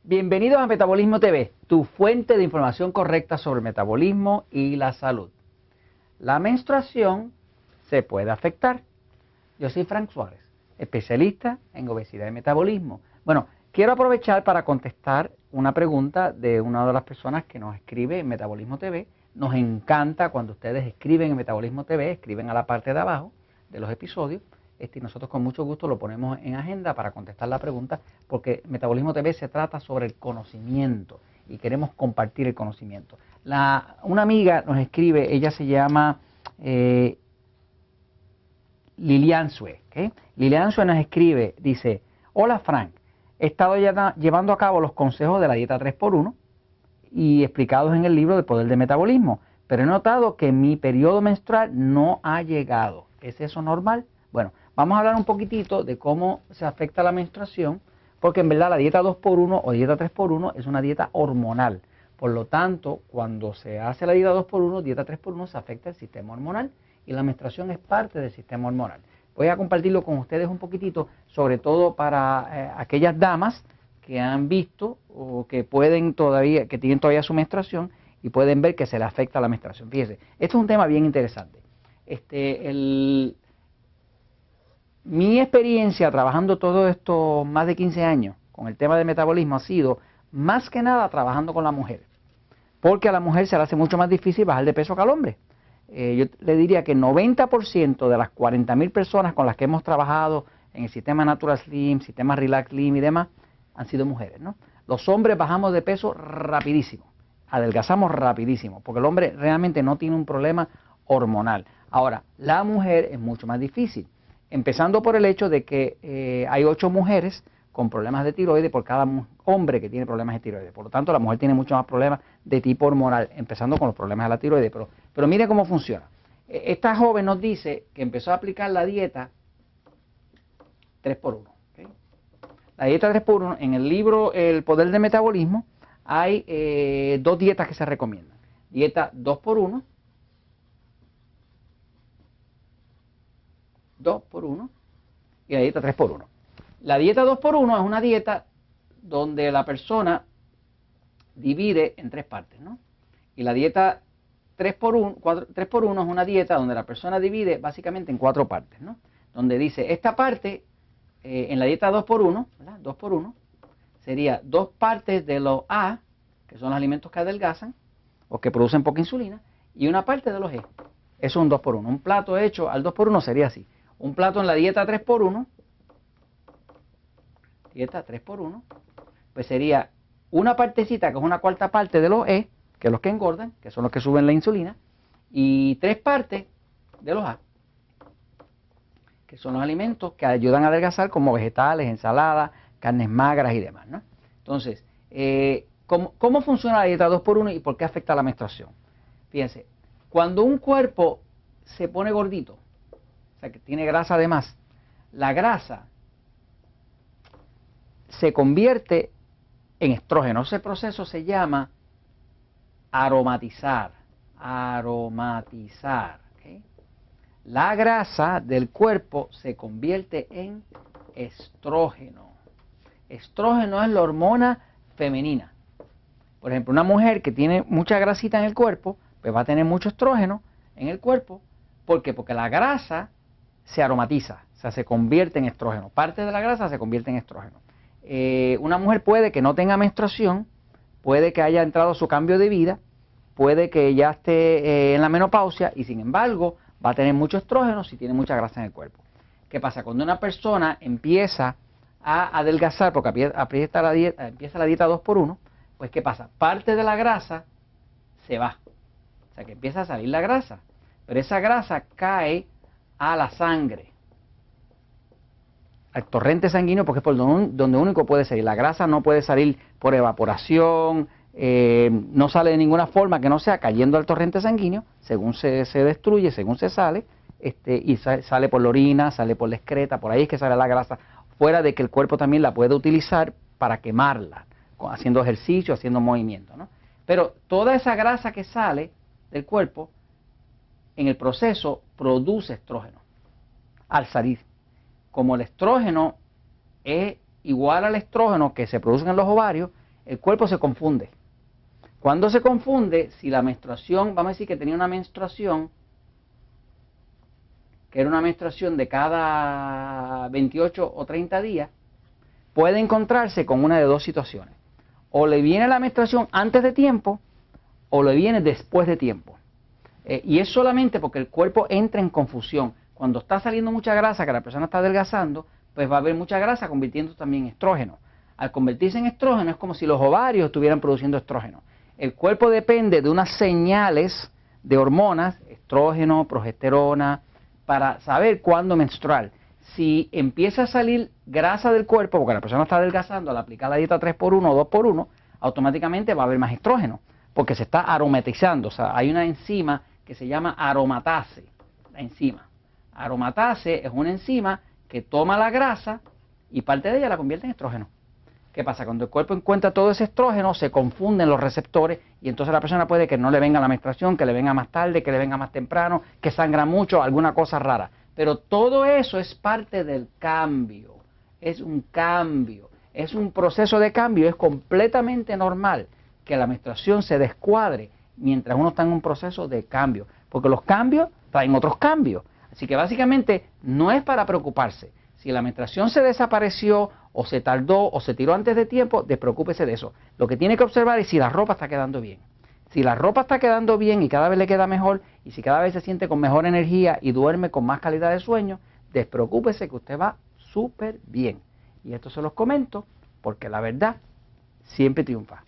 Bienvenidos a Metabolismo TV, tu fuente de información correcta sobre el metabolismo y la salud. La menstruación se puede afectar. Yo soy Frank Suárez, especialista en obesidad y metabolismo. Bueno, quiero aprovechar para contestar una pregunta de una de las personas que nos escribe en Metabolismo TV. Nos encanta cuando ustedes escriben en Metabolismo TV, escriben a la parte de abajo de los episodios. Y nosotros con mucho gusto lo ponemos en agenda para contestar la pregunta, porque Metabolismo TV se trata sobre el conocimiento y queremos compartir el conocimiento. Una amiga nos escribe, ella se llama Lilian Sue. ¿Okay? Lilian Sue nos escribe, dice: hola Frank, he estado llevando a cabo los consejos de la dieta 3x1 y explicados en el libro de Poder del Metabolismo, pero he notado que mi periodo menstrual no ha llegado. ¿Es eso normal? Bueno, vamos a hablar un poquitito de cómo se afecta la menstruación, porque en verdad la dieta 2x1 o dieta 3x1 es una dieta hormonal. Por lo tanto, cuando se hace la dieta 2x1, dieta 3x1, se afecta el sistema hormonal y la menstruación es parte del sistema hormonal. Voy a compartirlo con ustedes un poquitito, sobre todo para aquellas damas que han visto o que tienen todavía su menstruación y pueden ver que se le afecta la menstruación. Fíjense, esto es un tema bien interesante. Mi experiencia trabajando todo esto más de 15 años con el tema del metabolismo ha sido más que nada trabajando con la mujer, porque a la mujer se le hace mucho más difícil bajar de peso que al hombre. Yo le diría que el 90% de las 40.000 personas con las que hemos trabajado en el sistema Natural Slim, sistema Relax Slim y demás, han sido mujeres, ¿no? Los hombres bajamos de peso rapidísimo, adelgazamos rapidísimo, porque el hombre realmente no tiene un problema hormonal. Ahora, la mujer es mucho más difícil, empezando por el hecho de que hay 8 mujeres con problemas de tiroides por cada hombre que tiene problemas de tiroides. Por lo tanto, la mujer tiene muchos más problemas de tipo hormonal, empezando con los problemas de la tiroides. Pero mire cómo funciona. Esta joven nos dice que empezó a aplicar la dieta 3x1. ¿Okay? La dieta 3x1, en el libro El Poder del Metabolismo, hay 2 dietas que se recomiendan. Dieta 2x1, 2x1 y la dieta 3x1. La dieta 2x1 es una dieta donde la persona divide en 3 partes, ¿no? Y la dieta 3x1 es una dieta donde la persona divide básicamente en 4 partes, ¿no? Donde dice, esta parte, en la dieta 2x1, ¿verdad? 2x1, sería 2 partes de los A, que son los alimentos que adelgazan o que producen poca insulina, y una parte de los E. Eso es un 2x1. Un plato hecho al 2x1 sería así. Un plato en la dieta 3x1, pues sería una partecita que es una cuarta parte de los E, que es los que engordan, que son los que suben la insulina, y 3 partes de los A, que son los alimentos que ayudan a adelgazar, como vegetales, ensaladas, carnes magras y demás, ¿no? Entonces, ¿cómo funciona la dieta 2x1 y por qué afecta a la menstruación? Fíjense, cuando un cuerpo se pone gordito, o sea que tiene grasa de más, la grasa se convierte en estrógeno. Ese proceso se llama aromatizar. ¿Okay? La grasa del cuerpo se convierte en estrógeno. Estrógeno es la hormona femenina. Por ejemplo, una mujer que tiene mucha grasita en el cuerpo, pues va a tener mucho estrógeno en el cuerpo. ¿Por qué? Porque la grasa se aromatiza, o sea, se convierte en estrógeno. Parte de la grasa se convierte en estrógeno. Una mujer puede que no tenga menstruación, puede que haya entrado su cambio de vida, puede que ya esté en la menopausia y sin embargo va a tener mucho estrógeno si tiene mucha grasa en el cuerpo. ¿Qué pasa? Cuando una persona empieza a adelgazar porque empieza la dieta 2x1, pues ¿qué pasa? Parte de la grasa se va, o sea que empieza a salir la grasa, pero esa grasa cae a la sangre, al torrente sanguíneo, porque es por donde único puede salir. La grasa no puede salir por evaporación, no sale de ninguna forma que no sea cayendo al torrente sanguíneo, según se destruye, según se sale, y sale por la orina, sale por la excreta, por ahí es que sale la grasa, fuera de que el cuerpo también la puede utilizar para quemarla, haciendo ejercicio, haciendo movimiento, ¿no? Pero toda esa grasa que sale del cuerpo, en el proceso produce estrógeno al salir. Como el estrógeno es igual al estrógeno que se produce en los ovarios, el cuerpo se confunde. Cuando se confunde, si la menstruación, vamos a decir que tenía una menstruación, que era una menstruación de cada 28 o 30 días, puede encontrarse con una de dos situaciones. O le viene la menstruación antes de tiempo, o le viene después de tiempo. Y es solamente porque el cuerpo entra en confusión. Cuando está saliendo mucha grasa, que la persona está adelgazando, pues va a haber mucha grasa convirtiendo también en estrógeno. Al convertirse en estrógeno es como si los ovarios estuvieran produciendo estrógeno. El cuerpo depende de unas señales de hormonas, estrógeno, progesterona, para saber cuándo menstruar. Si empieza a salir grasa del cuerpo, porque la persona está adelgazando, al aplicar la dieta 3x1 o 2x1, automáticamente va a haber más estrógeno, porque se está aromatizando. O sea, hay una enzima que se llama aromatase, la enzima. Aromatase es una enzima que toma la grasa y parte de ella la convierte en estrógeno. ¿Qué pasa? Cuando el cuerpo encuentra todo ese estrógeno, se confunden los receptores y entonces la persona puede que no le venga la menstruación, que le venga más tarde, que le venga más temprano, que sangra mucho, alguna cosa rara. Pero todo eso es parte del cambio, es un cambio, es un proceso de cambio, es completamente normal que la menstruación se descuadre mientras uno está en un proceso de cambio, porque los cambios traen otros cambios. Así que básicamente no es para preocuparse. Si la menstruación se desapareció o se tardó o se tiró antes de tiempo, despreocúpese de eso. Lo que tiene que observar es si la ropa está quedando bien. Si la ropa está quedando bien y cada vez le queda mejor, y si cada vez se siente con mejor energía y duerme con más calidad de sueño, despreocúpese que usted va súper bien. Y esto se los comento porque la verdad siempre triunfa.